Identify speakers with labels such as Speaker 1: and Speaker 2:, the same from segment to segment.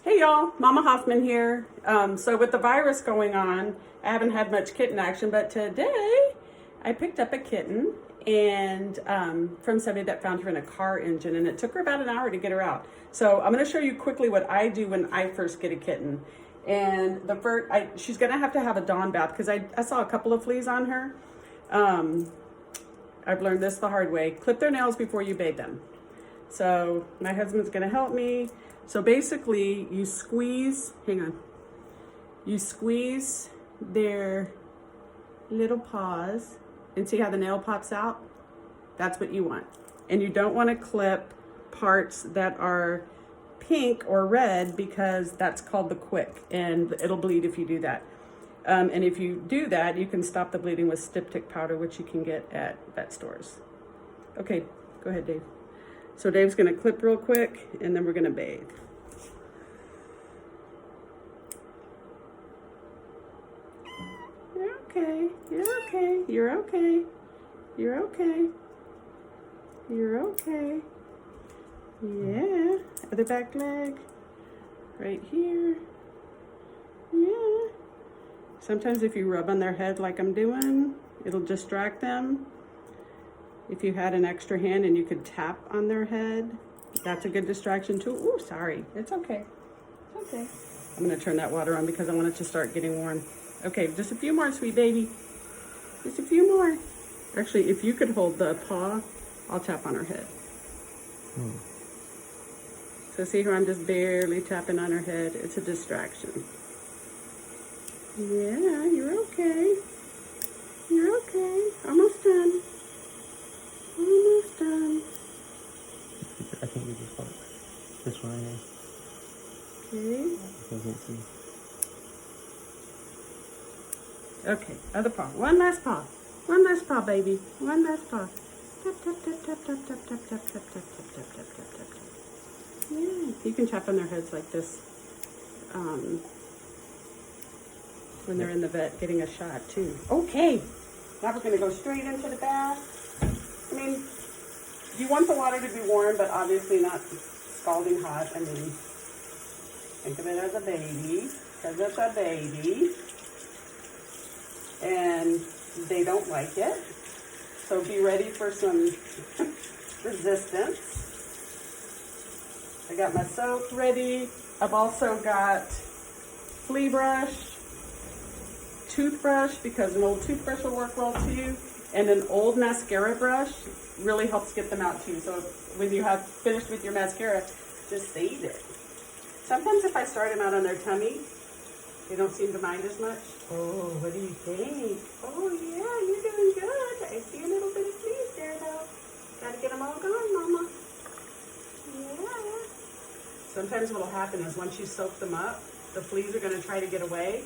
Speaker 1: Hey y'all, Mama Hoffman here. So with the virus going on, I haven't had much kitten action, but today I picked up a kitten and from somebody that found her in a car engine, and it took her about an hour to get her out. So I'm going to show you quickly what I do when I first get a kitten. And the first, she's going to have a dawn bath because I saw a couple of fleas on her. I've learned this the hard way. Clip their nails before you bathe them. So my husband's going to help me. So basically you squeeze, you squeeze their little paws and see how the nail pops out? That's what you want. And you don't want to clip parts that are pink or red because that's called the quick and it'll bleed if you do that. And if you do that, you can stop the bleeding with styptic powder, which you can get at vet stores. Okay, go ahead, Dave. So Dave's gonna clip real quick and then we're gonna bathe. You're okay, you're okay, you're okay, you're okay, you're okay. Yeah, other back leg, right here, yeah. Sometimes if you rub on their head like I'm doing, it'll distract them. If you had an extra hand and you could tap on their head, that's a good distraction too. Ooh, sorry. It's okay. It's okay. I'm going to turn that water on because I want it to start getting warm. Okay, just a few more, sweet baby. Just a few more. Actually, if you could hold the paw, I'll tap on her head. So see how I'm just barely tapping on her head? It's a distraction. Yeah, you're okay. You're okay. Almost done. Almost done.
Speaker 2: I think you just like this one right here.
Speaker 1: Okay.
Speaker 2: I can't see.
Speaker 1: Okay, other paw. One last paw. One last paw, baby. One last paw. Tap, tap, tap, tap, tap, tap, tap, tap, tap, tap, tap, tap, tap, tap, tap, tap. Yeah, you can tap on their heads like this when they're in the vet getting a shot too. Okay, now we're gonna go straight into the bath. I mean, you want the water to be warm, but obviously not scalding hot. I mean, think of it as a baby, because it's a baby. And they don't like it. So be ready for some resistance. I got my soap ready. I've also got flea brush, toothbrush, because an old toothbrush will work well too. And an old mascara brush really helps get them out too. So when you have finished with your mascara, just save it. Sometimes if I start them out on their tummy, they don't seem to mind as much. Oh, what do you think? Oh yeah, you're doing good. I see a little bit of fleas there though. Gotta get them all gone, Mama. Yeah. Sometimes what'll happen is once you soak them up, the fleas are gonna try to get away.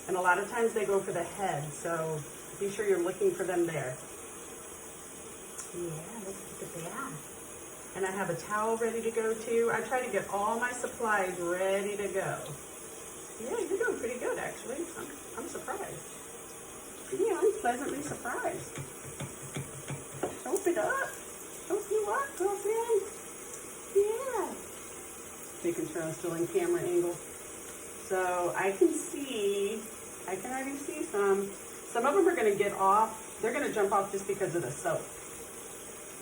Speaker 1: And a lot of times they go for the head, so be sure you're looking for them there. Yeah, let's look at that. And I have a towel ready to go too. I try to get all my supplies ready to go. Yeah, you're doing pretty good actually. I'm surprised. Yeah, I'm pleasantly surprised. Soap it up. Soap you up, girlfriend. Yeah. Making sure I'm still in camera angle. So I can already see some. Some of them are gonna get off. They're gonna jump off just because of the soap.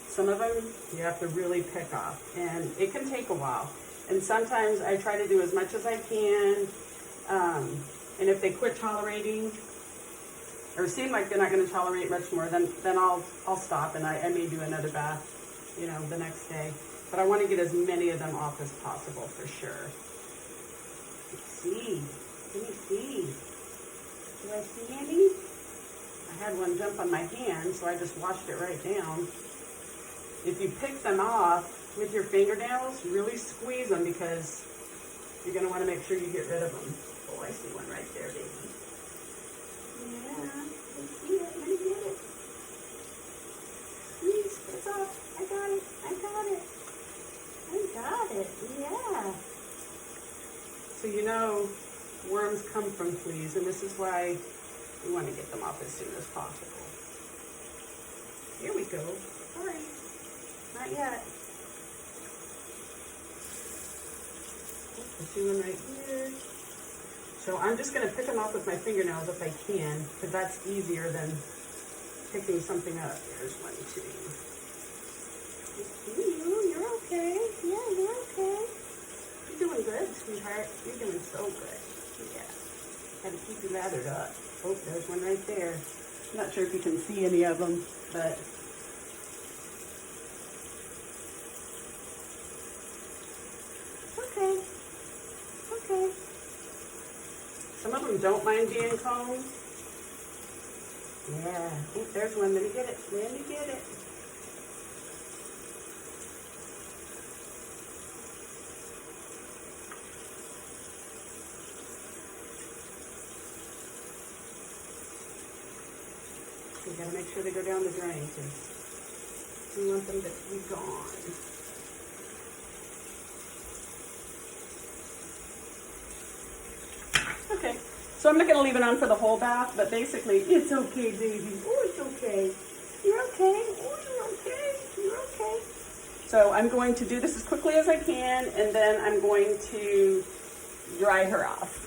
Speaker 1: Some of them you have to really pick off, and it can take a while. And sometimes I try to do as much as I can. And if they quit tolerating, or seem like they're not going to tolerate much more, then I'll stop, and I may do another bath, you know, the next day. But I want to get as many of them off as possible for sure. Let's see. Let me see. Do I see any? I had one jump on my hand, so I just washed it right down. If you pick them off with your fingernails, really squeeze them because you're going to want to make sure you get rid of them. Oh, I see one right there, baby. Yeah, I see it. Let me get it. Squeeze. It's up. I got it. I got it. I got it. Yeah. So you know, worms come from fleas, and this is why we want to get them off as soon as possible. Here we go. Sorry. Not yet. see one right here. So I'm just going to pick them off with my fingernails if I can, because that's easier than picking something up. There's 1, 2. You're okay. Yeah, you're okay. You're doing good, sweetheart. You're doing so good. Yeah. Gotta keep you lathered up. Oh, there's one right there. I'm not sure if you can see any of them, but okay. Okay. Some of them don't mind being combed. Yeah. Oh, there's one. Let me get it. Let me get it. You gotta make sure they go down the drain because we want them to be gone. Okay, so I'm not gonna leave it on for the whole bath, but basically, it's okay, baby. Oh, it's okay. You're okay. Oh, you're okay. You're okay. So I'm going to do this as quickly as I can, and then I'm going to dry her off.